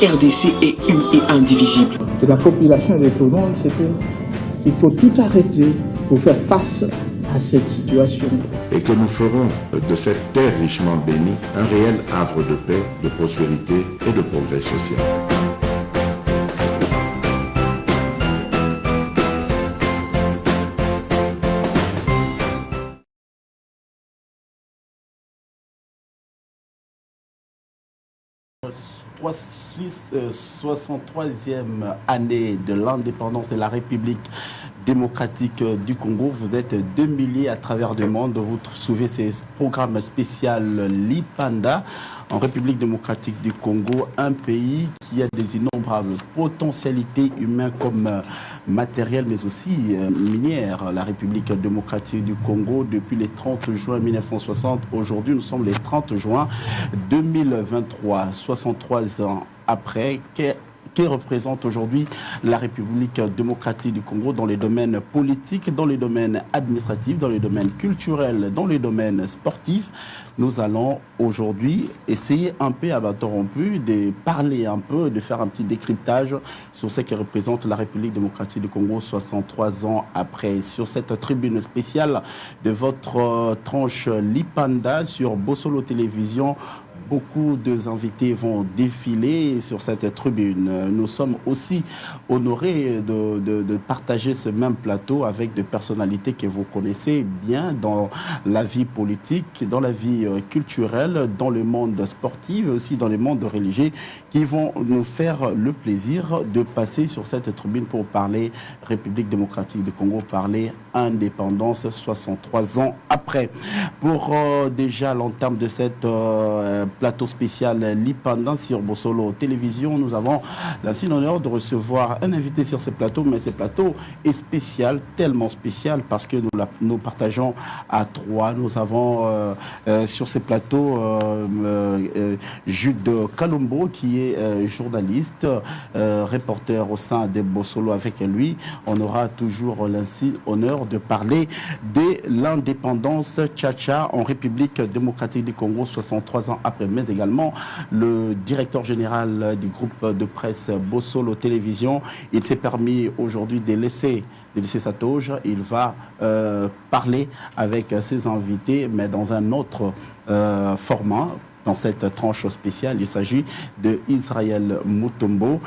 RDC est une et indivisible. De la population et de tout le monde, c'est qu'il faut tout arrêter pour faire face à cette situation. Et que nous ferons de cette terre richement bénie un réel havre de paix, de prospérité et de progrès social. La 63e année de l'indépendance de la République démocratique du Congo. Vous êtes 2 milliers à travers le monde. Vous suivez ces programmes spéciaux Lipanda en République démocratique du Congo, un pays qui a des innombrables potentialités humaines comme matérielles, mais aussi minières. La République démocratique du Congo, depuis le 30 juin 1960, aujourd'hui nous sommes le 30 juin 2023, 63 ans après. Que représente aujourd'hui la République démocratique du Congo dans les domaines politiques, dans les domaines administratifs, dans les domaines culturels, dans les domaines sportifs. Nous allons aujourd'hui essayer un peu à bâton rompu de parler un peu, de faire un petit décryptage sur ce que représente la République démocratique du Congo 63 ans après. Sur cette tribune spéciale de votre tranche Lipanda sur Bossolo Télévision, beaucoup d'invités vont défiler sur cette tribune. Nous sommes aussi honorés de partager ce même plateau avec des personnalités que vous connaissez bien dans la vie politique, dans la vie culturelle, dans le monde sportif et aussi dans le monde religieux, qui vont nous faire le plaisir de passer sur cette tribune pour parler République démocratique du Congo, parler indépendance 63 ans après. Pour déjà l'entame de cette plateau spécial Lipanda sur Bossolo Télévision, nous avons l'insigne honneur de recevoir un invité sur ce plateau, mais ce plateau est spécial, tellement spécial parce que nous partageons à trois. Nous avons sur ce plateau Jude Kalombo qui est journaliste, reporter au sein de Bossolo. Avec lui, on aura toujours l'insigne honneur de parler de l'indépendance Tchatcha en République démocratique du Congo 63 ans après, mais également le directeur général du groupe de presse Bossolo Télévision. Il s'est permis aujourd'hui de laisser sa toge. Il va parler avec ses invités, mais dans un autre format. Dans cette tranche spéciale, il s'agit de Israël Mutombo,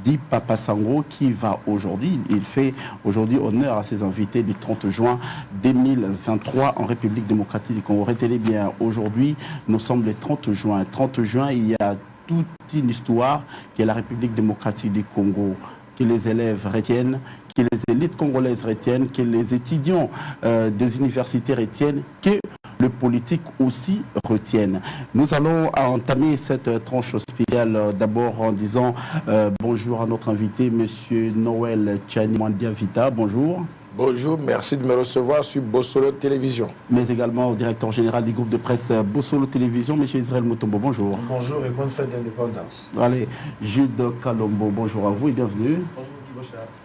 dit Papa Sango, qui va aujourd'hui, il fait aujourd'hui honneur à ses invités du 30 juin 2023 en République démocratique du Congo. Retenez bien, aujourd'hui, nous sommes le 30 juin. 30 juin, il y a toute une histoire qui est la République démocratique du Congo, que les élèves retiennent, que les élites congolaises retiennent, que les étudiants des universités retiennent, que le politique aussi retiennent. Nous allons entamer cette tranche spéciale d'abord en disant bonjour à notre invité, Monsieur Noël Tchani Mandiavita. Bonjour. Bonjour, merci de me recevoir sur Bossolo Télévision. Mais également au directeur général du groupe de presse Bossolo Télévision, M. Israël Mutombo. Bonjour. Bonjour et bonne fête d'indépendance. Allez, Jude Kalombo, bonjour à vous et bienvenue.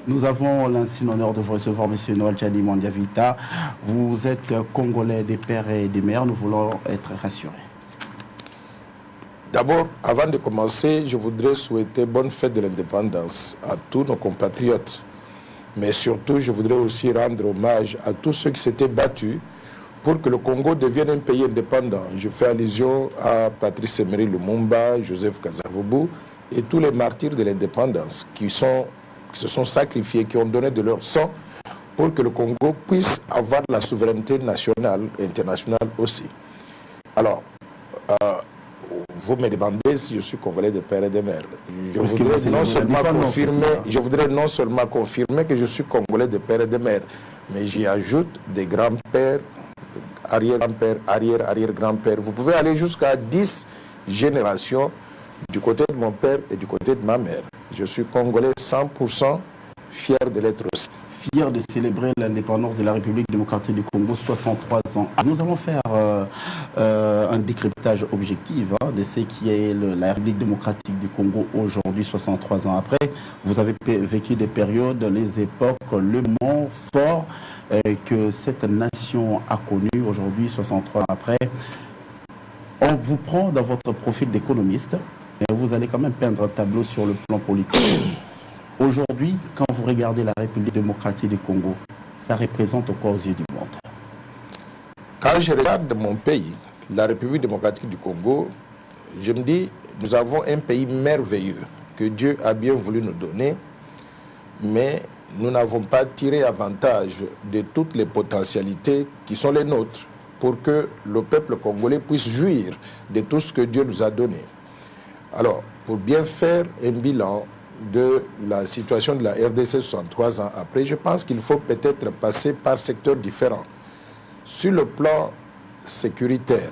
Nous avons l'insigne honneur de vous recevoir, M. Noël Tchani Mandiavita. Vous êtes Congolais des pères et des mères. Nous voulons être rassurés. D'abord, avant de commencer, je voudrais souhaiter bonne fête de l'indépendance à tous nos compatriotes. Mais surtout, je voudrais aussi rendre hommage à tous ceux qui s'étaient battus pour que le Congo devienne un pays indépendant. Je fais allusion à Patrice Emery Lumumba, Joseph Kasavubu et tous les martyrs de l'indépendance qui se sont sacrifiés, qui ont donné de leur sang pour que le Congo puisse avoir la souveraineté nationale et internationale aussi. Alors, vous me demandez si je suis congolais de père et de mère. Je voudrais non seulement confirmer que je suis congolais de père et de mère, mais j'y ajoute des grands-pères, arrière-grands-pères, arrière-arrière-grands-pères. Vous pouvez aller jusqu'à 10 générations du côté de mon père et du côté de ma mère. Je suis congolais 100%, fier de l'être aussi. Fier de célébrer l'indépendance de la République démocratique du Congo, 63 ans. Nous allons faire un décryptage objectif de ce qui est la République démocratique du Congo aujourd'hui, 63 ans après. Vous avez vécu des périodes, les époques, le moment fort que cette nation a connu aujourd'hui, 63 ans après. On vous prend dans votre profil d'économiste. mais vous allez quand même peindre un tableau sur le plan politique. Aujourd'hui, quand vous regardez la République démocratique du Congo, ça représente quoi aux yeux du monde? Quand je regarde mon pays, la République démocratique du Congo, je me dis, nous avons un pays merveilleux que Dieu a bien voulu nous donner, mais nous n'avons pas tiré avantage de toutes les potentialités qui sont les nôtres pour que le peuple congolais puisse jouir de tout ce que Dieu nous a donné. Alors, pour bien faire un bilan de la situation de la RDC 63 ans après, je pense qu'il faut peut-être passer par secteurs différents. Sur le plan sécuritaire,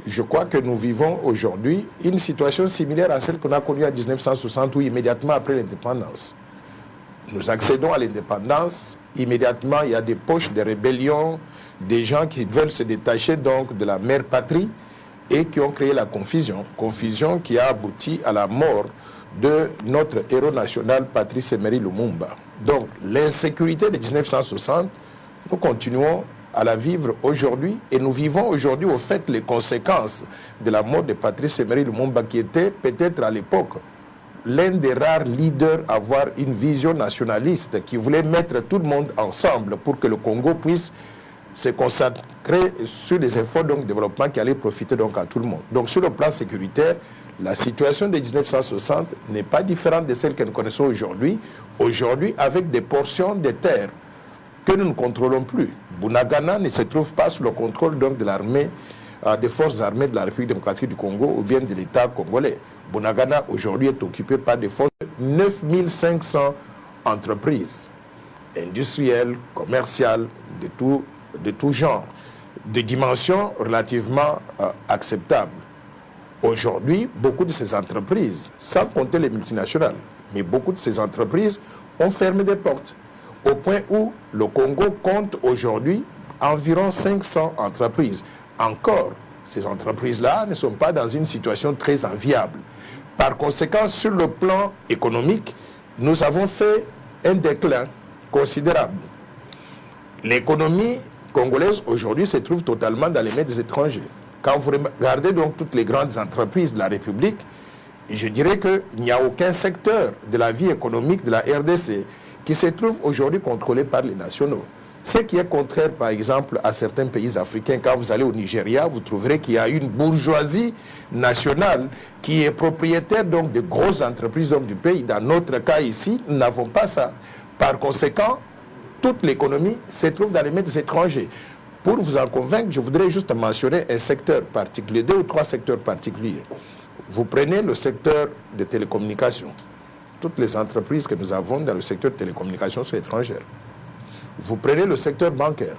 je crois que nous vivons aujourd'hui une situation similaire à celle qu'on a connue en 1960 ou immédiatement après l'indépendance. Nous accédons à l'indépendance, immédiatement il y a des poches de rébellion, des gens qui veulent se détacher donc de la mère patrie et qui ont créé la confusion qui a abouti à la mort de notre héros national Patrice Emery Lumumba. Donc l'insécurité de 1960, nous continuons à la vivre aujourd'hui et nous vivons aujourd'hui au fait les conséquences de la mort de Patrice Emery Lumumba qui était peut-être à l'époque l'un des rares leaders à avoir une vision nationaliste qui voulait mettre tout le monde ensemble pour que le Congo puisse se consacrer sur des efforts de développement qui allaient profiter donc à tout le monde. Donc sur le plan sécuritaire, la situation de 1960 n'est pas différente de celle que nous connaissons aujourd'hui. Aujourd'hui, avec des portions de terre que nous ne contrôlons plus. Bunagana ne se trouve pas sous le contrôle donc de l'armée, des forces armées de la République démocratique du Congo ou bien de l'État congolais. Bunagana aujourd'hui est occupé par des forces de 9500 entreprises industrielles, commerciales, de tout genre, de dimensions relativement acceptables. Aujourd'hui, beaucoup de ces entreprises, sans compter les multinationales, mais beaucoup de ces entreprises ont fermé des portes, au point où le Congo compte aujourd'hui environ 500 entreprises. Encore, ces entreprises-là ne sont pas dans une situation très enviable. Par conséquent, sur le plan économique, nous avons fait un déclin considérable. L'économie congolaise aujourd'hui se trouve totalement dans les mains des étrangers. Quand vous regardez donc toutes les grandes entreprises de la République, je dirais qu'il n'y a aucun secteur de la vie économique de la RDC qui se trouve aujourd'hui contrôlé par les nationaux. Ce qui est contraire, par exemple, à certains pays africains. Quand vous allez au Nigeria, vous trouverez qu'il y a une bourgeoisie nationale qui est propriétaire donc de grosses entreprises donc, du pays. Dans notre cas ici, nous n'avons pas ça. Par conséquent, toute l'économie se trouve dans les mains des étrangers. Pour vous en convaincre, je voudrais juste mentionner un secteur particulier, 2 ou 3 secteurs particuliers. Vous prenez le secteur des télécommunications. Toutes les entreprises que nous avons dans le secteur de télécommunications sont étrangères. Vous prenez le secteur bancaire,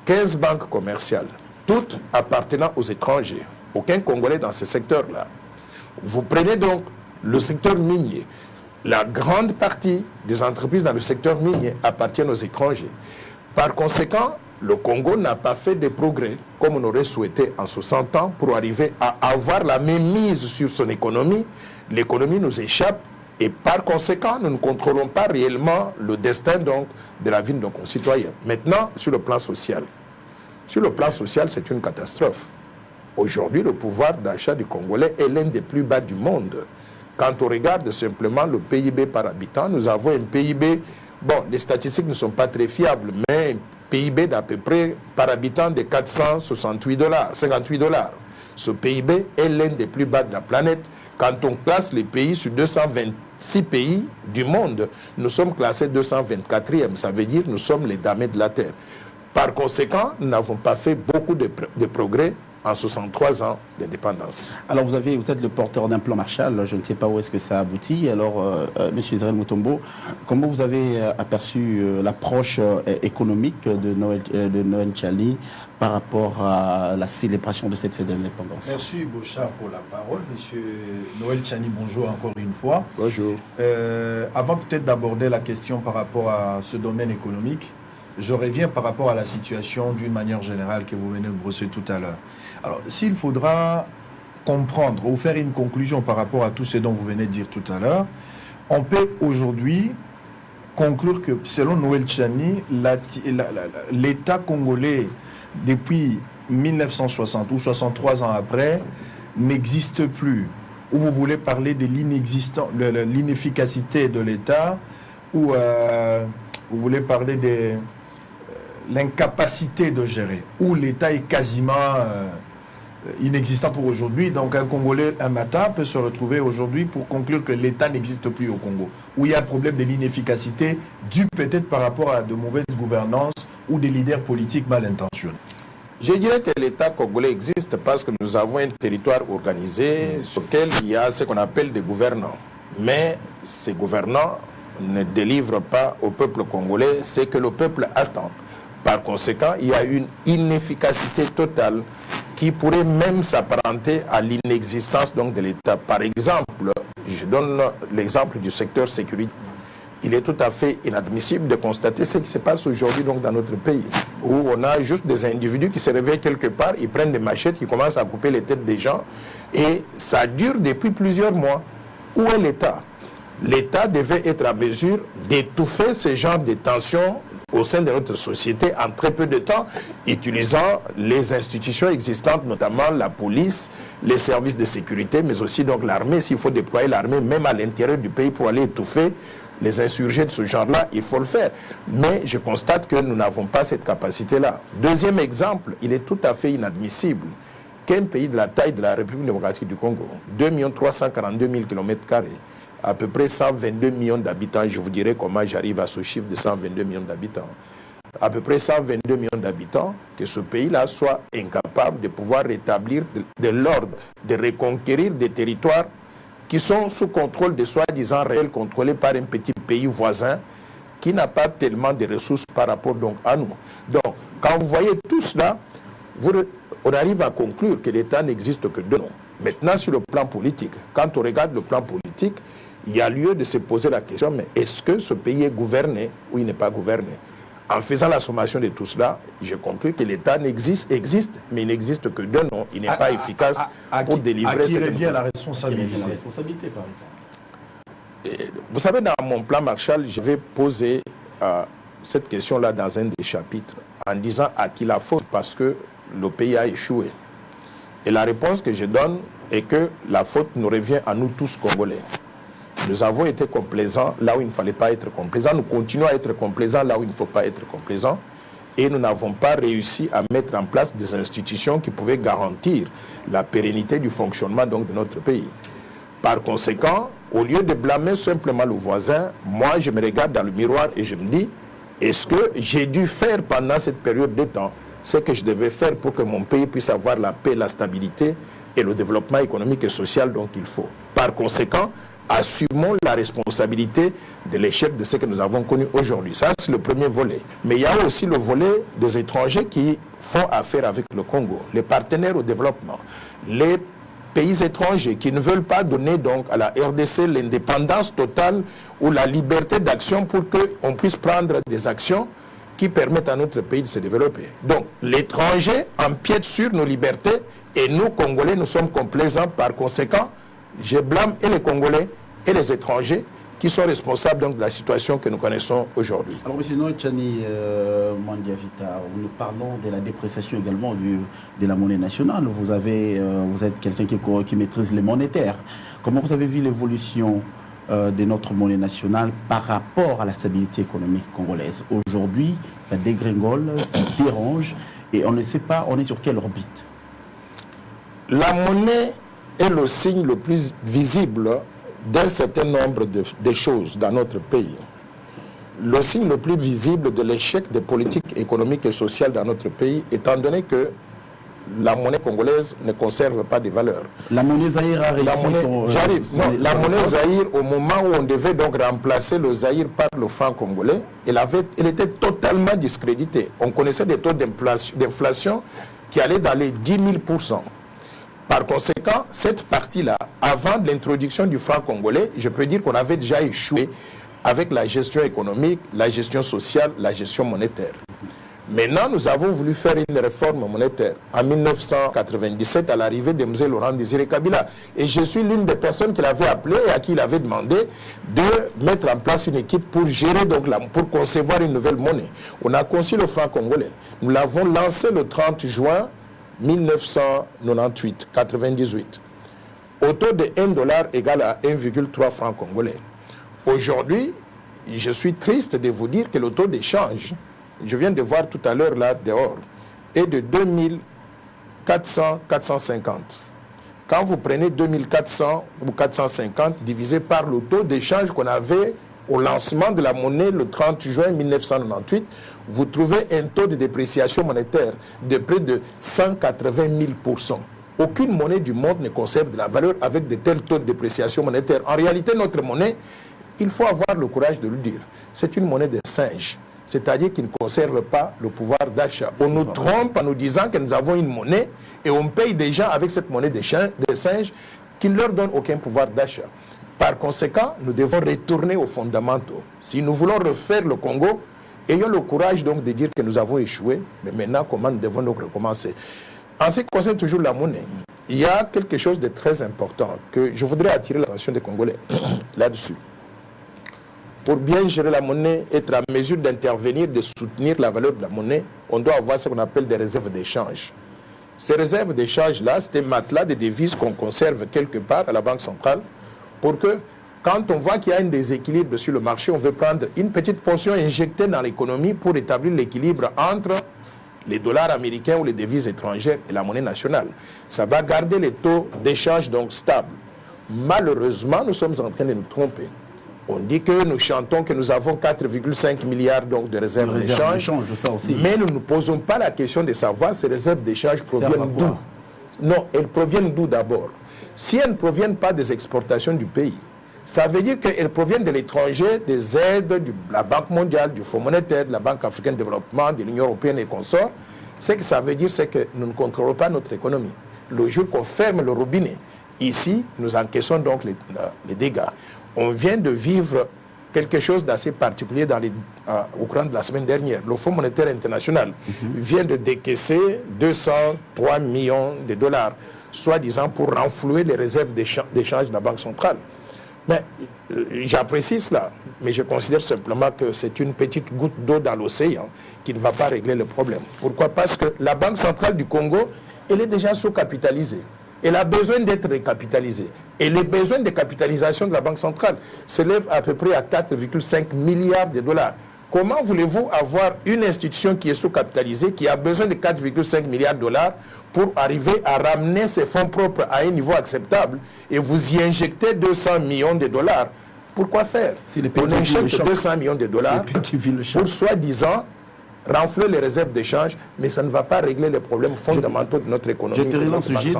15 banques commerciales, toutes appartenant aux étrangers. Aucun Congolais dans ce secteur-là. Vous prenez donc le secteur minier. La grande partie des entreprises dans le secteur minier appartiennent aux étrangers. Par conséquent, le Congo n'a pas fait de progrès comme on aurait souhaité en 60 ans pour arriver à avoir la même mise sur son économie. L'économie nous échappe et par conséquent, nous ne contrôlons pas réellement le destin donc, de la vie de nos concitoyens. Maintenant, sur le plan social. Sur le plan social, c'est une catastrophe. Aujourd'hui, le pouvoir d'achat du Congolais est l'un des plus bas du monde. Quand on regarde simplement le PIB par habitant, nous avons un PIB, bon, les statistiques ne sont pas très fiables, mais un PIB d'à peu près par habitant de 468 $, 58 $. Ce PIB est l'un des plus bas de la planète. Quand on classe les pays sur 226 pays du monde, nous sommes classés 224e. Ça veut dire que nous sommes les damnés de la terre. Par conséquent, nous n'avons pas fait beaucoup de progrès en 63 ans d'indépendance. Alors vous êtes le porteur d'un plan Marshall, je ne sais pas où est-ce que ça aboutit. Alors, M. Israël Mutombo, comment vous avez aperçu l'approche économique de Noël Tchani par rapport à la célébration de cette fête d'indépendance? Merci Bochard pour la parole. Monsieur Noël Tchani, bonjour encore une fois. Bonjour. Avant peut-être d'aborder la question par rapport à ce domaine économique, je reviens par rapport à la situation d'une manière générale que vous venez de brosser tout à l'heure. Alors, s'il faudra comprendre ou faire une conclusion par rapport à tout ce dont vous venez de dire tout à l'heure, on peut aujourd'hui conclure que, selon Noël Tchani, l'État congolais, depuis 1960 ou 63 ans après, n'existe plus. ou vous voulez parler de l'inefficacité de l'État, ou vous voulez parler de l'incapacité de gérer, où l'État est quasiment inexistant pour aujourd'hui. Donc un Congolais un matin peut se retrouver aujourd'hui pour conclure que l'État n'existe plus au Congo, où il y a un problème de l'inefficacité dû peut-être par rapport à de mauvaises gouvernances ou des leaders politiques mal intentionnés. Je dirais que l'État congolais existe parce que nous avons un territoire organisé sur lequel il y a ce qu'on appelle des gouvernants. Mais ces gouvernants ne délivrent pas au peuple congolais ce que le peuple attend. Par conséquent, il y a une inefficacité totale qui pourrait même s'apparenter à l'inexistence donc de l'État. Par exemple, je donne l'exemple du secteur sécurité. Il est tout à fait inadmissible de constater ce qui se passe aujourd'hui donc dans notre pays, où on a juste des individus qui se réveillent quelque part, ils prennent des machettes, ils commencent à couper les têtes des gens, et ça dure depuis plusieurs mois. Où est l'État? L'État devait être à mesure d'étouffer ce genre de tensions au sein de notre société en très peu de temps, utilisant les institutions existantes, notamment la police, les services de sécurité, mais aussi donc l'armée. S'il faut déployer l'armée même à l'intérieur du pays pour aller étouffer les insurgés de ce genre-là, il faut le faire. Mais je constate que nous n'avons pas cette capacité-là. Deuxième exemple, il est tout à fait inadmissible qu'un pays de la taille de la République démocratique du Congo, 2 342 000 km², à peu près 122 millions d'habitants, je vous dirai comment j'arrive à ce chiffre de 122 millions d'habitants, à peu près 122 millions d'habitants, que ce pays-là soit incapable de pouvoir rétablir de l'ordre, de reconquérir des territoires qui sont sous contrôle de soi-disant réels, contrôlés par un petit pays voisin qui n'a pas tellement de ressources par rapport donc à nous. Donc, quand vous voyez tout cela, on arrive à conclure que l'État n'existe que de nom. Maintenant, sur le plan politique, quand on regarde le plan politique, il y a lieu de se poser la question, mais est-ce que ce pays est gouverné ou il n'est pas gouverné? En faisant la sommation de tout cela, j'ai compris que l'État existe, mais il n'existe que de nom. Il n'est pas efficace pour délivrer... À qui revient la responsabilité? La responsabilité, par exemple. Vous savez, dans mon plan Marshall, je vais poser cette question-là dans un des chapitres, en disant à qui la faute, parce que le pays a échoué. Et la réponse que je donne est que la faute nous revient à nous tous Congolais. Nous avons été complaisants là où il ne fallait pas être complaisants. Nous continuons à être complaisants là où il ne faut pas être complaisants. Et nous n'avons pas réussi à mettre en place des institutions qui pouvaient garantir la pérennité du fonctionnement donc, de notre pays. Par conséquent, au lieu de blâmer simplement le voisin, moi je me regarde dans le miroir et je me dis, est-ce que j'ai dû faire pendant cette période de temps ce que je devais faire pour que mon pays puisse avoir la paix, la stabilité et le développement économique et social dont il faut. Par conséquent, assumons la responsabilité de l'échec de ce que nous avons connu aujourd'hui. Ça, c'est le premier volet. Mais il y a aussi le volet des étrangers qui font affaire avec le Congo, les partenaires au développement, les pays étrangers qui ne veulent pas donner donc à la RDC l'indépendance totale ou la liberté d'action pour qu'on puisse prendre des actions qui permettent à notre pays de se développer. Donc, l'étranger empiète sur nos libertés et nous, Congolais, nous sommes complaisants. Par conséquent, je blâme et les Congolais et les étrangers qui sont responsables donc, de la situation que nous connaissons aujourd'hui. Alors, M. Noïchani Mandiavita, nous parlons de la dépréciation également de la monnaie nationale. Vous êtes quelqu'un qui maîtrise les monétaires. Comment vous avez vu l'évolution de notre monnaie nationale par rapport à la stabilité économique congolaise? Aujourd'hui, ça dégringole, ça dérange, et on ne sait pas, on est sur quelle orbite? La monnaie est le signe le plus visible d'un certain nombre de choses dans notre pays. Le signe le plus visible de l'échec des politiques économiques et sociales dans notre pays, étant donné que la monnaie congolaise ne conserve pas de valeur. La monnaie Zaïre a réussi la monnaie Zaïre, au moment où on devait donc remplacer le Zaïre par le franc congolais, elle était totalement discréditée. On connaissait des taux d'inflation qui allaient dans les 10 000%. Par conséquent, cette partie-là, avant l'introduction du franc congolais, je peux dire qu'on avait déjà échoué avec la gestion économique, la gestion sociale, la gestion monétaire. Maintenant, nous avons voulu faire une réforme monétaire en 1997 à l'arrivée de M. Laurent Désiré Kabila. Et je suis l'une des personnes qui l'avait appelé et à qui il avait demandé de mettre en place une équipe pour gérer, donc, pour concevoir une nouvelle monnaie. On a conçu le franc congolais. Nous l'avons lancé le 30 juin 1998. au taux de 1 dollar égal à 1,3 francs congolais. Aujourd'hui, je suis triste de vous dire que le taux d'échange, je viens de voir tout à l'heure là dehors, est de 2400-450. Quand vous prenez 2400 ou 450 divisé par le taux d'échange qu'on avait au lancement de la monnaie le 30 juin 1998, vous trouvez un taux de dépréciation monétaire de près de 180 000%. Aucune monnaie du monde ne conserve de la valeur avec de tels taux de dépréciation monétaire. En réalité, notre monnaie, il faut avoir le courage de le dire, c'est une monnaie de singe, c'est-à-dire qui ne conserve pas le pouvoir d'achat. On nous trompe en nous disant que nous avons une monnaie et on paye des gens avec cette monnaie de singe qui ne leur donne aucun pouvoir d'achat. Par conséquent, nous devons retourner aux fondamentaux. Si nous voulons refaire le Congo, ayons le courage donc de dire que nous avons échoué, mais maintenant, comment nous devons donc recommencer? En ce qui concerne toujours la monnaie, il y a quelque chose de très important que je voudrais attirer l'attention des Congolais là-dessus. Pour bien gérer la monnaie, être en mesure d'intervenir, de soutenir la valeur de la monnaie, on doit avoir ce qu'on appelle des réserves d'échange. Ces réserves d'échange-là, c'est un matelas de devises qu'on conserve quelque part à la Banque centrale pour que, quand on voit qu'il y a un déséquilibre sur le marché, on veut prendre une petite portion injectée dans l'économie pour établir l'équilibre entre les dollars américains ou les devises étrangères et la monnaie nationale. Ça va garder les taux d'échange donc stables. Malheureusement, nous sommes en train de nous tromper. On dit que nous chantons que nous avons 4,5 milliards donc de réserves d'échange, mais nous ne nous posons pas la question de savoir ces réserves d'échange proviennent d'où. Non, elles proviennent d'où d'abord? Si elles ne proviennent pas des exportations du pays, ça veut dire qu'elles proviennent de l'étranger, des aides de la Banque mondiale, du Fonds monétaire, de la Banque africaine de développement, de l'Union européenne et consorts. Ce que ça veut dire, c'est que nous ne contrôlons pas notre économie. Le jour qu'on ferme le robinet, ici, nous encaissons donc les dégâts. On vient de vivre quelque chose d'assez particulier au cours de la semaine dernière. Le Fonds monétaire international vient de décaisser 203 millions de dollars, soi-disant pour renflouer les réserves d'échange de la Banque centrale. Mais j'apprécie cela, mais je considère simplement que c'est une petite goutte d'eau dans l'océan qui ne va pas régler le problème. Pourquoi? Parce que la Banque centrale du Congo, elle est déjà sous-capitalisée. Elle a besoin d'être récapitalisée. Et les besoins de capitalisation de la Banque centrale s'élèvent à peu près à 4,5 milliards de dollars. Comment voulez-vous avoir une institution qui est sous-capitalisée, qui a besoin de 4,5 milliards de dollars pour arriver à ramener ses fonds propres à un niveau acceptable et vous y injectez 200 millions de dollars? Pourquoi faire? On injecte 200 millions de dollars pour soi-disant renflouer les réserves d'échange, mais ça ne va pas régler les problèmes fondamentaux de notre économie. Je te relance, Gilles.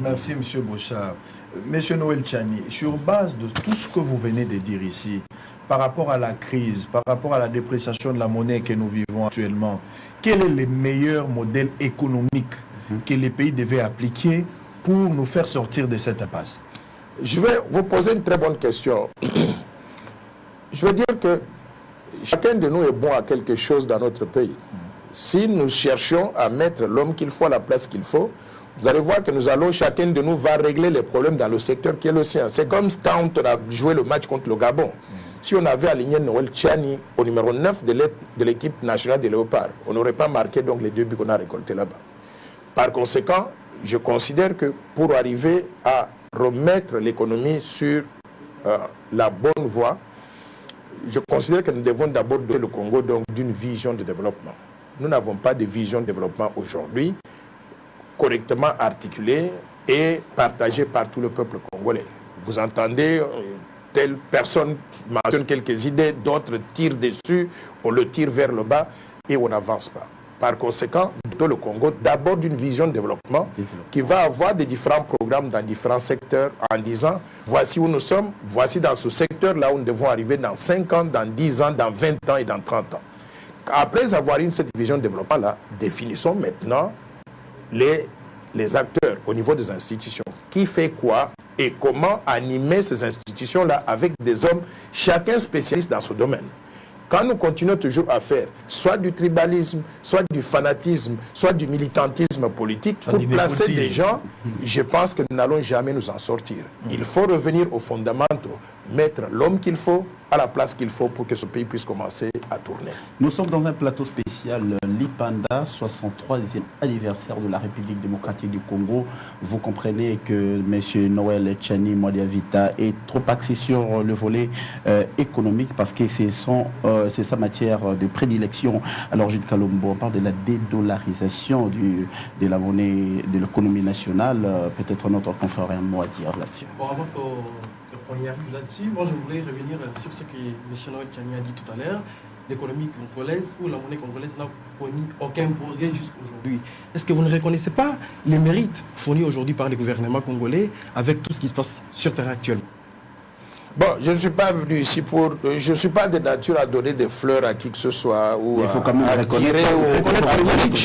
Merci, M. Bouchard. M. Noël Tchani, sur base de tout ce que vous venez de dire ici, par rapport à la crise, par rapport à la dépréciation de la monnaie que nous vivons actuellement, quel est le meilleur modèle économique que les pays devaient appliquer pour nous faire sortir de cette impasse? Je vais vous poser une très bonne question. Je veux dire que chacun de nous est bon à quelque chose dans notre pays. Si nous cherchons à mettre l'homme qu'il faut à la place qu'il faut, vous allez voir que chacun de nous va régler les problèmes dans le secteur qui est le sien. C'est comme quand on a joué le match contre le Gabon. Si on avait aligné Noël Tchani au numéro 9 de l'équipe nationale des Léopards, on n'aurait pas marqué donc les 2 buts qu'on a récoltés là-bas. Par conséquent, je considère que pour arriver à remettre l'économie sur la bonne voie, je considère que nous devons d'abord doter le Congo d'une vision de développement. Nous n'avons pas de vision de développement aujourd'hui correctement articulée et partagée par tout le peuple congolais. Vous entendez, telle personne mentionne quelques idées, d'autres tirent dessus, on le tire vers le bas et on n'avance pas. Par conséquent, doter le Congo d'abord d'une vision de développement qui va avoir des différents programmes dans différents secteurs en disant voici où nous sommes, voici dans ce secteur-là où nous devons arriver dans 5 ans, dans 10 ans, dans 20 ans et dans 30 ans. Après avoir eu cette vision de développement-là, définissons maintenant les acteurs au niveau des institutions. Qui fait quoi et comment animer ces institutions-là avec des hommes, chacun spécialiste dans ce domaine. Quand nous continuons toujours à faire soit du tribalisme, soit du fanatisme, soit du militantisme politique pour placer des gens, je pense que nous n'allons jamais nous en sortir. Il faut revenir aux fondamentaux, mettre l'homme qu'il faut à la place qu'il faut pour que ce pays puisse commencer à tourner. Nous sommes dans un plateau spécial Lipanda, 63e anniversaire de la République démocratique du Congo. Vous comprenez que M. Noël Tchani Modiavita est trop axé sur le volet économique parce que c'est sa matière de prédilection. Alors, Gilles Kalombo, on parle de la dédollarisation de la monnaie, de l'économie nationale. Peut-être notre confrère a un mot à dire là-dessus. Bon, avant qu'on y arrive là-dessus, moi je voulais revenir sur ce que M. Noël Tchani a dit tout à l'heure. L'économie congolaise ou la monnaie congolaise n'a connu aucun progrès jusqu'aujourd'hui. Est-ce que vous ne reconnaissez pas les mérites fournis aujourd'hui par les gouvernements congolais avec tout ce qui se passe sur terrain actuellement? Bon, je ne suis pas venu ici pour... je ne suis pas de nature à donner des fleurs à qui que ce soit ou il faut quand même à tirer... reconnaître.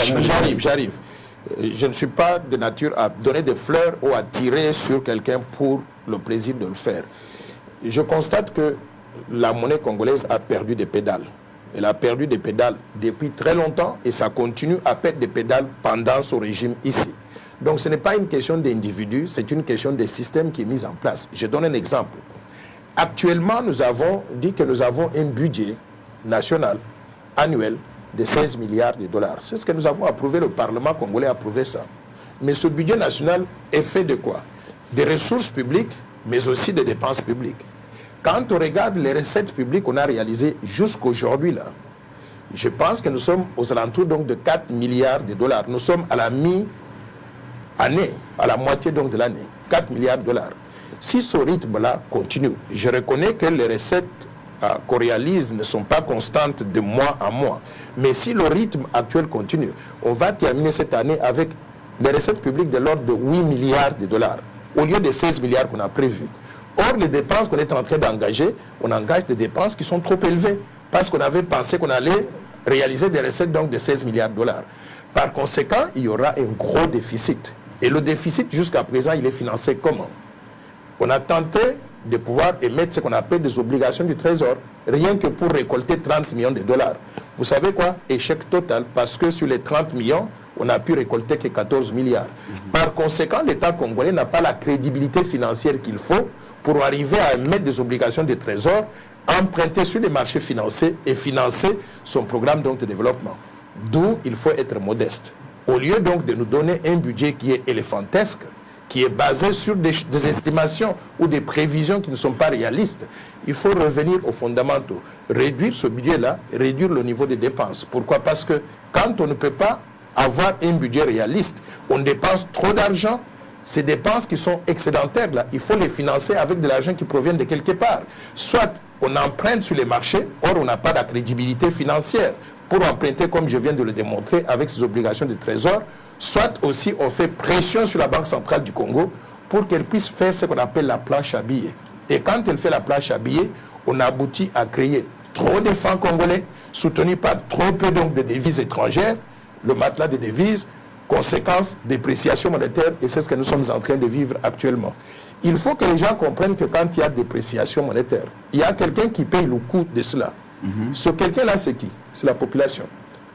J'arrive. Je ne suis pas de nature à donner des fleurs ou à tirer sur quelqu'un pour le plaisir de le faire. Je constate que la monnaie congolaise a perdu des pédales. Elle a perdu des pédales depuis très longtemps et ça continue à perdre des pédales pendant son régime ici. Donc ce n'est pas une question d'individu, c'est une question de système qui est mis en place. Je donne un exemple. Actuellement, nous avons dit que nous avons un budget national annuel de 16 milliards de dollars. C'est ce que nous avons approuvé, le Parlement congolais a approuvé ça. Mais ce budget national est fait de quoi? Des ressources publiques, mais aussi des dépenses publiques. Quand on regarde les recettes publiques qu'on a réalisées jusqu'aujourd'hui, là, je pense que nous sommes aux alentours donc, de 4 milliards de dollars. Nous sommes à la mi-année, à la moitié donc, de l'année. 4 milliards de dollars. Si ce rythme-là continue, je reconnais que les recettes qu'on réalise ne sont pas constantes de mois en mois. Mais si le rythme actuel continue, on va terminer cette année avec des recettes publiques de l'ordre de 8 milliards de dollars, au lieu de 16 milliards qu'on a prévus. Or, les dépenses qu'on est en train d'engager, on engage des dépenses qui sont trop élevées, parce qu'on avait pensé qu'on allait réaliser des recettes donc de 16 milliards de dollars. Par conséquent, il y aura un gros déficit. Et le déficit, jusqu'à présent, il est financé comment? On a tenté de pouvoir émettre ce qu'on appelle des obligations du Trésor, rien que pour récolter 30 millions de dollars. Vous savez quoi? Échec total, parce que sur les 30 millions, on n'a pu récolter que 14 milliards. Par conséquent, l'État congolais n'a pas la crédibilité financière qu'il faut pour arriver à émettre des obligations de Trésor, emprunter sur les marchés financiers et financer son programme donc, de développement. D'où il faut être modeste. Au lieu donc de nous donner un budget qui est éléphantesque, qui est basé sur des estimations ou des prévisions qui ne sont pas réalistes, il faut revenir aux fondamentaux. Réduire ce budget-là, réduire le niveau des dépenses. Pourquoi? Parce que quand on ne peut pas avoir un budget réaliste, on dépense trop d'argent, ces dépenses qui sont excédentaires, là, il faut les financer avec de l'argent qui provient de quelque part. Soit on emprunte sur les marchés, or on n'a pas de crédibilité financière pour emprunter, comme je viens de le démontrer, avec ces obligations de trésor, soit aussi on fait pression sur la Banque centrale du Congo pour qu'elle puisse faire ce qu'on appelle la planche à billets. Et quand elle fait la planche à billets, on aboutit à créer trop de francs congolais, soutenus par trop peu donc de devises étrangères, le matelas des devises, conséquence, dépréciation monétaire, et c'est ce que nous sommes en train de vivre actuellement. Il faut que les gens comprennent que quand il y a dépréciation monétaire, il y a quelqu'un qui paye le coût de cela. Ce quelqu'un-là, c'est qui? C'est la population.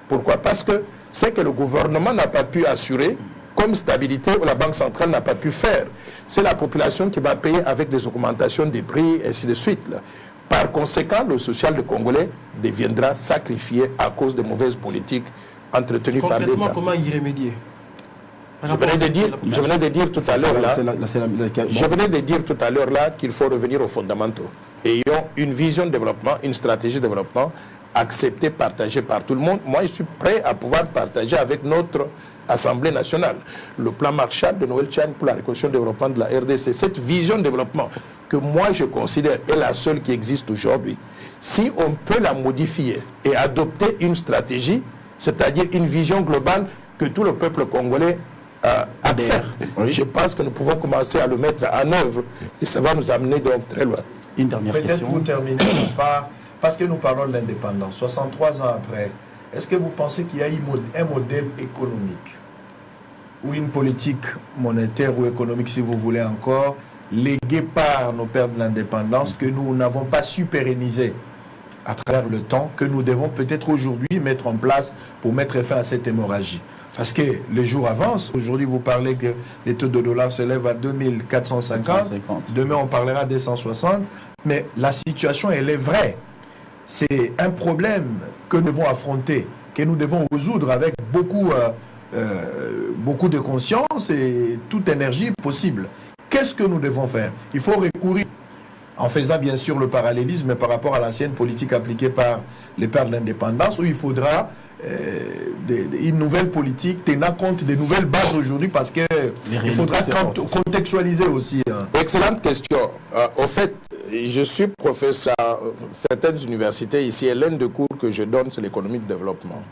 Pourquoi? Parce que c'est que le gouvernement n'a pas pu assurer comme stabilité ou la Banque centrale n'a pas pu faire. C'est la population qui va payer avec des augmentations des prix, et ainsi de suite. Là. Par conséquent, le social de Congolais deviendra sacrifié à cause des mauvaises politiques entretenues par l'État. Concrètement, comment y remédier? Je venais de dire tout à l'heure là qu'il faut revenir aux fondamentaux. Ayons une vision de développement, une stratégie de développement acceptée, partagée par tout le monde. Moi, je suis prêt à pouvoir partager avec notre Assemblée nationale le plan Marshall de Noël Tchani pour la reconstruction et le développement de la RDC. Cette vision de développement que moi je considère est la seule qui existe aujourd'hui. Si on peut la modifier et adopter une stratégie, c'est-à-dire une vision globale que tout le peuple congolais accepte, je pense que nous pouvons commencer à le mettre en œuvre et ça va nous amener donc très loin. Une dernière question. Peut-être pour terminer par, parce que nous parlons de l'indépendance, 63 ans après, est-ce que vous pensez qu'il y a un modèle économique ou une politique monétaire ou économique, si vous voulez encore, léguée par nos pères de l'indépendance que nous n'avons pas su pérenniser à travers le temps, que nous devons peut-être aujourd'hui mettre en place pour mettre fin à cette hémorragie? Parce que les jours avancent. Aujourd'hui, vous parlez que les taux de dollars s'élèvent à 2450. Demain, on parlera des 160. Mais la situation, elle est vraie. c'est un problème que nous devons affronter, que nous devons résoudre avec beaucoup de conscience et toute énergie possible. Qu'est-ce que nous devons faire? Il faut recourir, en faisant bien sûr le parallélisme par rapport à l'ancienne politique appliquée par les pères de l'indépendance, où il faudra une nouvelle politique tenant compte des nouvelles bases aujourd'hui, parce qu'il faudra contextualiser aussi. Excellente question. Au fait, je suis professeur à certaines universités ici, et l'un des cours que je donne, c'est l'économie de développement.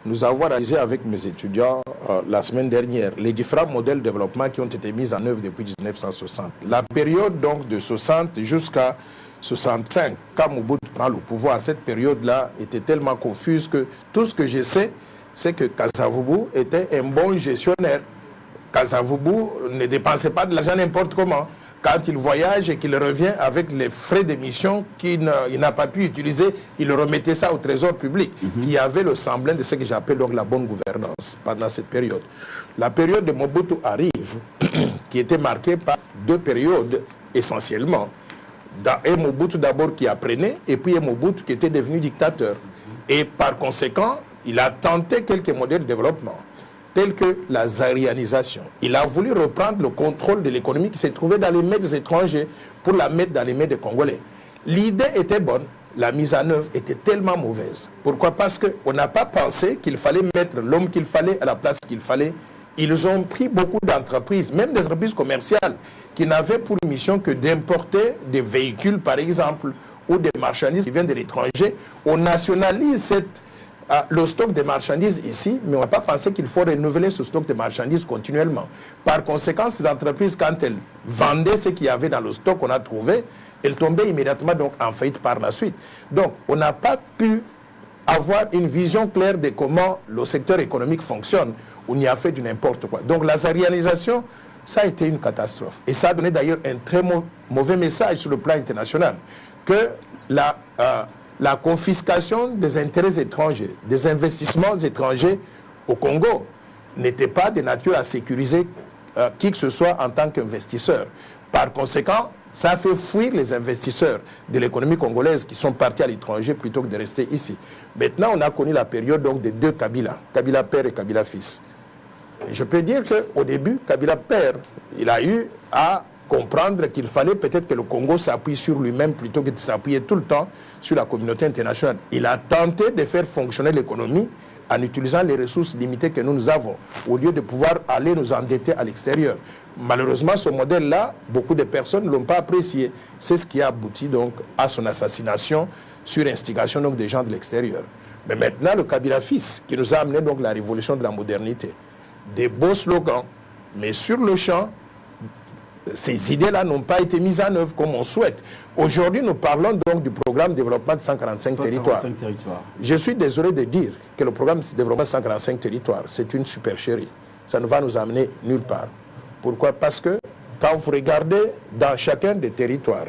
Nous avons réalisé avec mes étudiants la semaine dernière les différents modèles de développement qui ont été mis en œuvre depuis 1960. La période donc de 60 jusqu'à 65, quand Mobutu prend le pouvoir, cette période-là était tellement confuse que tout ce que je sais, c'est que Kasavubu était un bon gestionnaire. Kasavubu ne dépensait pas de l'argent n'importe comment. Quand il voyage et qu'il revient avec les frais d'émission qu'il n'a pas pu utiliser, il remettait ça au trésor public. Il y avait le semblant de ce que j'appelle donc la bonne gouvernance pendant cette période. La période de Mobutu arrive, qui était marquée par deux périodes essentiellement. Un Mobutu d'abord qui apprenait, et puis un Mobutu qui était devenu dictateur. Et par conséquent, il a tenté quelques modèles de développement, tels que la zaïrianisation. Il a voulu reprendre le contrôle de l'économie qui s'est trouvée dans les mains des étrangers pour la mettre dans les mains des Congolais. L'idée était bonne, la mise en œuvre était tellement mauvaise. Pourquoi? Parce qu'on n'a pas pensé qu'il fallait mettre l'homme qu'il fallait à la place qu'il fallait. Ils ont pris beaucoup d'entreprises, même des entreprises commerciales, qui n'avaient pour mission que d'importer des véhicules, par exemple, ou des marchandises qui viennent de l'étranger. On nationalise le stock de marchandises ici, mais on n'a pas pensé qu'il faut renouveler ce stock de marchandises continuellement. Par conséquent, ces entreprises, quand elles vendaient ce qu'il y avait dans le stock qu'on a trouvé, elles tombaient immédiatement donc en faillite par la suite. Donc, on n'a pas pu avoir une vision claire de comment le secteur économique fonctionne. On y a fait du n'importe quoi. Donc, la zaïrianisation, ça a été une catastrophe. Et ça a donné d'ailleurs un très mauvais message sur le plan international, que la confiscation des intérêts étrangers, des investissements étrangers au Congo n'était pas de nature à sécuriser qui que ce soit en tant qu'investisseur. Par conséquent, ça a fait fuir les investisseurs de l'économie congolaise qui sont partis à l'étranger plutôt que de rester ici. Maintenant, on a connu la période donc des deux Kabila, Kabila père et Kabila fils. Je peux dire qu'au début, Kabila père, il a eu à comprendre qu'il fallait peut-être que le Congo s'appuie sur lui-même plutôt que de s'appuyer tout le temps sur la communauté internationale. Il a tenté de faire fonctionner l'économie en utilisant les ressources limitées que nous avons, au lieu de pouvoir aller nous endetter à l'extérieur. Malheureusement, ce modèle-là, beaucoup de personnes ne l'ont pas apprécié. C'est ce qui a abouti donc à son assassination sur instigation donc des gens de l'extérieur. Mais maintenant, le Kabila fils, qui nous a amené donc la révolution de la modernité, des beaux slogans, mais sur le champ, ces idées-là n'ont pas été mises en œuvre comme on souhaite. Aujourd'hui, nous parlons donc du programme de développement de 145 territoires. Je suis désolé de dire que le programme de développement de 145 territoires, c'est une supercherie. Ça ne va nous amener nulle part. Pourquoi? Parce que quand vous regardez dans chacun des territoires,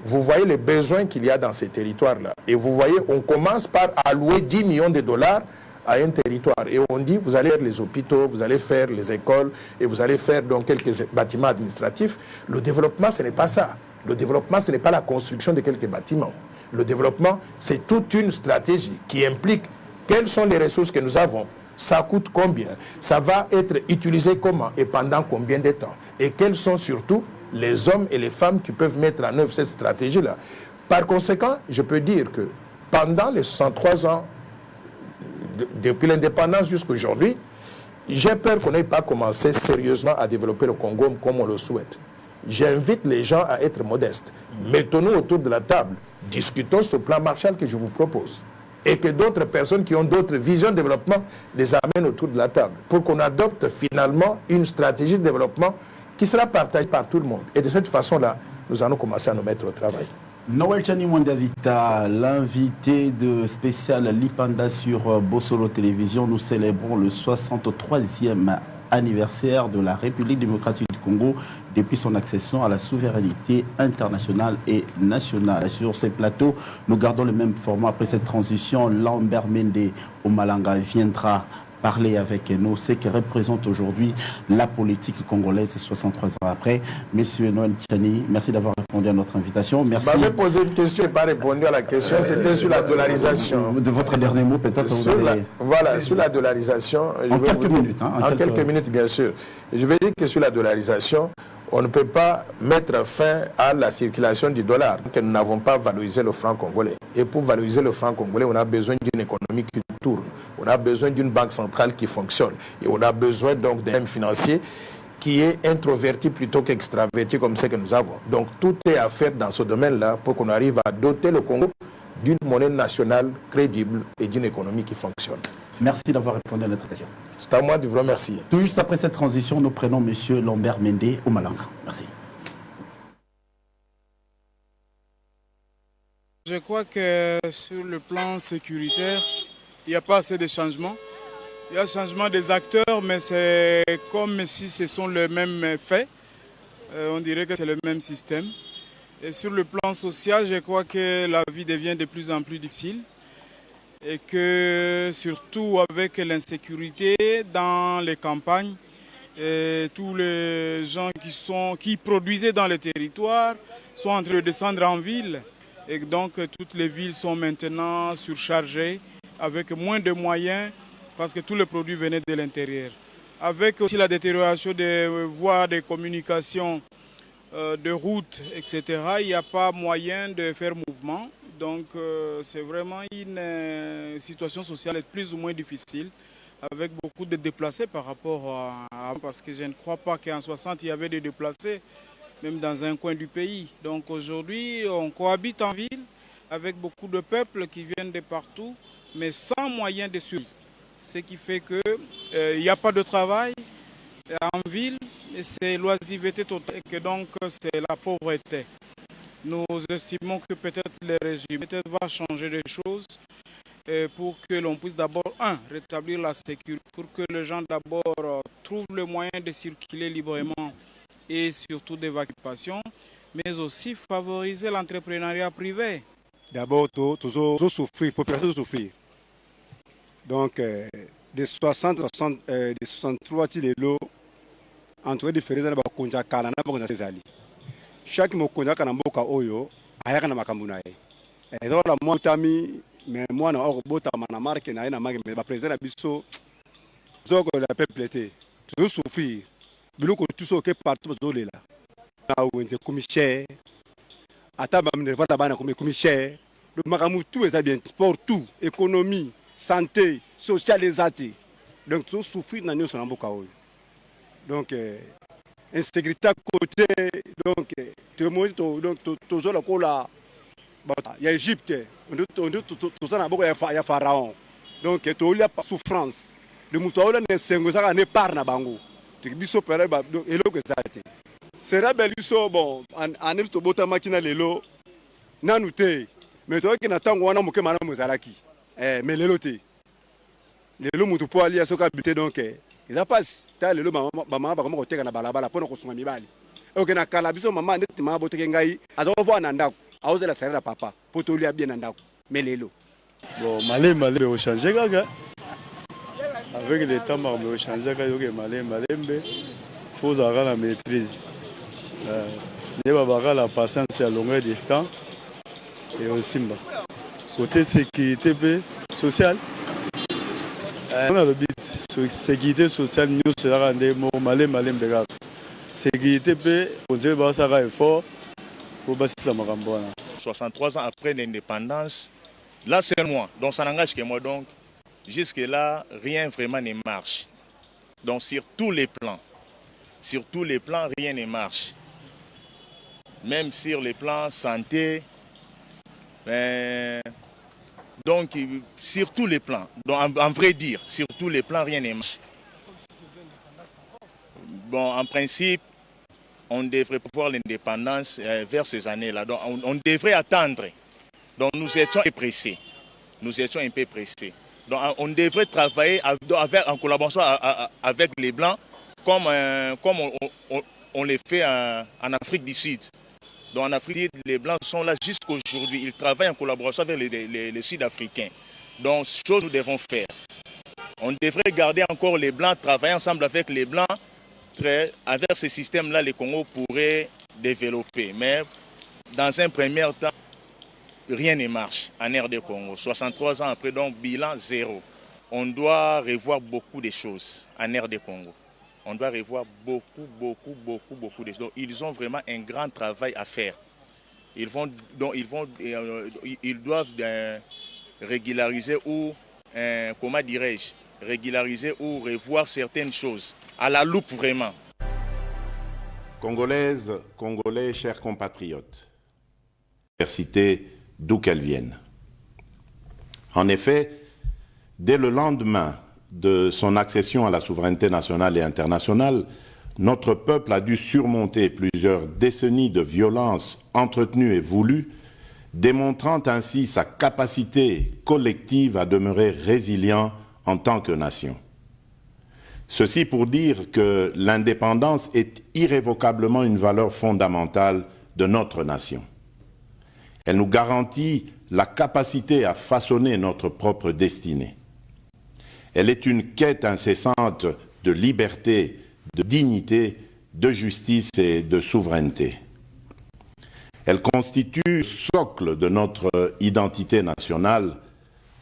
vous voyez les besoins qu'il y a dans ces territoires-là. Et vous voyez, on commence par allouer 10 millions de dollars à un territoire. Et on dit, vous allez faire les hôpitaux, vous allez faire les écoles, et vous allez faire donc quelques bâtiments administratifs. Le développement, ce n'est pas ça. Le développement, ce n'est pas la construction de quelques bâtiments. Le développement, c'est toute une stratégie qui implique quelles sont les ressources que nous avons, ça coûte combien, ça va être utilisé comment et pendant combien de temps. Et quels sont surtout les hommes et les femmes qui peuvent mettre en œuvre cette stratégie-là. Par conséquent, je peux dire que pendant les 63 ans depuis l'indépendance jusqu'à aujourd'hui, j'ai peur qu'on n'ait pas commencé sérieusement à développer le Congo comme on le souhaite. J'invite les gens à être modestes. Mettons-nous autour de la table, discutons ce plan Marshall que je vous propose. Et que d'autres personnes qui ont d'autres visions de développement les amènent autour de la table. Pour qu'on adopte finalement une stratégie de développement qui sera partagée par tout le monde. Et de cette façon-là, nous allons commencer à nous mettre au travail. Noël Tchani Mwandavita, l'invité de spécial Lipanda sur Bossolo Télévision. Nous célébrons le 63e anniversaire de la République démocratique du Congo depuis son accession à la souveraineté internationale et nationale. Sur ces plateaux, nous gardons le même format. Après cette transition, Lambert Mende Omalanga viendra parler avec nous, ce qui représente aujourd'hui la politique congolaise 63 ans après. Monsieur Noël Tchani, merci d'avoir répondu à notre invitation. Merci. Vous m'avez posé une question et pas répondu à la question, c'était sur la dollarisation. De votre dernier mot, peut-être vous allez... Voilà, sur la dollarisation... En quelques minutes. En quelques minutes, bien sûr. Je vais dire que sur la dollarisation, on ne peut pas mettre fin à la circulation du dollar, que nous n'avons pas valorisé le franc congolais. Et pour valoriser le franc congolais, on a besoin d'une économie qui tourne. On a besoin d'une banque centrale qui fonctionne. Et on a besoin donc d'un financier qui est introverti plutôt qu'extraverti comme ce que nous avons. Donc tout est à faire dans ce domaine-là pour qu'on arrive à doter le Congo d'une monnaie nationale crédible et d'une économie qui fonctionne. Merci d'avoir répondu à notre question. C'est à moi de vous remercier. Tout juste après cette transition, nous prenons M. Lambert Mende au Malanga. Merci. Je crois que sur le plan sécuritaire, il n'y a pas assez de changements. Il y a changement des acteurs, mais c'est comme si ce sont les mêmes faits. On dirait que c'est le même système. Et sur le plan social, je crois que la vie devient de plus en plus difficile. Et que surtout avec l'insécurité dans les campagnes, tous les gens qui produisaient dans les territoires sont en train de descendre en ville. Et donc toutes les villes sont maintenant surchargées avec moins de moyens parce que tous les produits venaient de l'intérieur. Avec aussi la détérioration des voies de communication, de routes, etc., il n'y a pas moyen de faire mouvement. Donc c'est vraiment une situation sociale plus ou moins difficile, avec beaucoup de déplacés par rapport à... Parce que je ne crois pas qu'en 60, il y avait des déplacés, même dans un coin du pays. Donc aujourd'hui, on cohabite en ville, avec beaucoup de peuples qui viennent de partout, mais sans moyen de survie. Ce qui fait qu'il n'y a pas de travail en ville, et c'est l'oisiveté totale, et que donc c'est la pauvreté. Nous estimons que peut-être le régime va changer les choses pour que l'on puisse d'abord, rétablir la sécurité, pour que les gens d'abord trouvent le moyen de circuler librement et surtout d'évacuation, mais aussi favoriser l'entrepreneuriat privé. D'abord, tous souffrir, population souffrir. Donc, des 63 lots, entre différents dans le Konja Kala, dans le chaque mokonja kana mboka oyo ayaka na makambo na ye ezola motami mais moi na bota na marque na na marque mais ba président na biso zoko la peuple te tout souffrir biloko tout so que partout zolela na wenze commissaire ata ba mne vata bana comme commissaire le makambo tout est bien sport tout économie santé socialisation donc tout souffrir na nyoso na mboka oyo donc insécurité à côté, donc toujours le cas il y a Égypte, tout ça il y a Pharaon, donc il y a souffrance. Le mouton ne s'engage ne part na bango. Tu biso pere ba elo que ça été. C'est rebelle so bon en to bota makina lelo nanute. Mais toi qui n'attend wana moke mana mozalaki. Mais lelo te. Lelo mutu po ali asoka habité donc ils a passé. Le maman va comment na balabala pour nous consommer mibali. Ok na kala biso maman ndeti maman bote ngai azovo na ndako. Aoze la serre papa pour to lia bien na ndako. Mais lelo. Bon malé au changer gaga. Avec les temps au changer gaga ok malé mais faut avoir la maîtrise. Ne va avoir la patience à longueur de temps et aussi côté sécurité sociale. On a le but, sécurité sociale, nous sera des mots malais. Sécurité, on dirait que ça va être fort pour passer ça. 63 ans après l'indépendance, là c'est moi, donc ça n'engage que moi. Donc jusque-là, rien vraiment ne marche. Donc sur tous les plans, rien ne marche. Même sur les plans santé, donc, sur tous les plans, donc, en vrai dire, sur tous les plans, rien ne marche. Bon, en principe, on devrait pouvoir l'indépendance vers ces années-là. Donc, on devrait attendre. Donc, nous étions pressés. Donc, on devrait travailler en collaboration avec les Blancs, comme on le fait en Afrique du Sud. Donc en Afrique, les Blancs sont là jusqu'aujourd'hui. Ils travaillent en collaboration avec les Sud-Africains. Donc, chose nous devons faire. On devrait garder encore les Blancs, travailler ensemble avec les Blancs. Avec ce système-là, le Congo pourrait développer. Mais dans un premier temps, rien ne marche en RD Congo. 63 ans après, donc bilan zéro. On doit revoir beaucoup de choses en RD Congo. On doit revoir beaucoup de choses. Donc, ils ont vraiment un grand travail à faire. Ils doivent régulariser ou, comment dirais-je, régulariser ou revoir certaines choses à la loupe vraiment. Congolaises, Congolais, chers compatriotes, l'université d'où qu'elles viennent. En effet, dès le lendemain de son accession à la souveraineté nationale et internationale, notre peuple a dû surmonter plusieurs décennies de violences entretenues et voulues, démontrant ainsi sa capacité collective à demeurer résilient en tant que nation. Ceci pour dire que l'indépendance est irrévocablement une valeur fondamentale de notre nation. Elle nous garantit la capacité à façonner notre propre destinée. Elle est une quête incessante de liberté, de dignité, de justice et de souveraineté. Elle constitue le socle de notre identité nationale,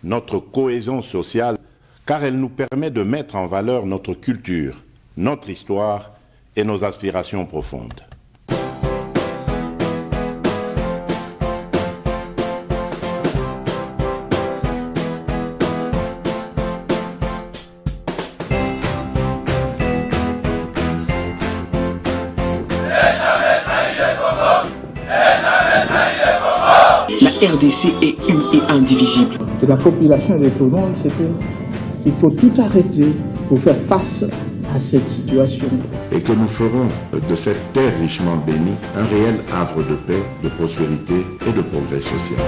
notre cohésion sociale, car elle nous permet de mettre en valeur notre culture, notre histoire et nos aspirations profondes. La RDC est une et indivisible. De la population et de tout le monde, c'est qu'il faut tout arrêter pour faire face à cette situation. Et que nous ferons de cette terre richement bénie un réel havre de paix, de prospérité et de progrès social.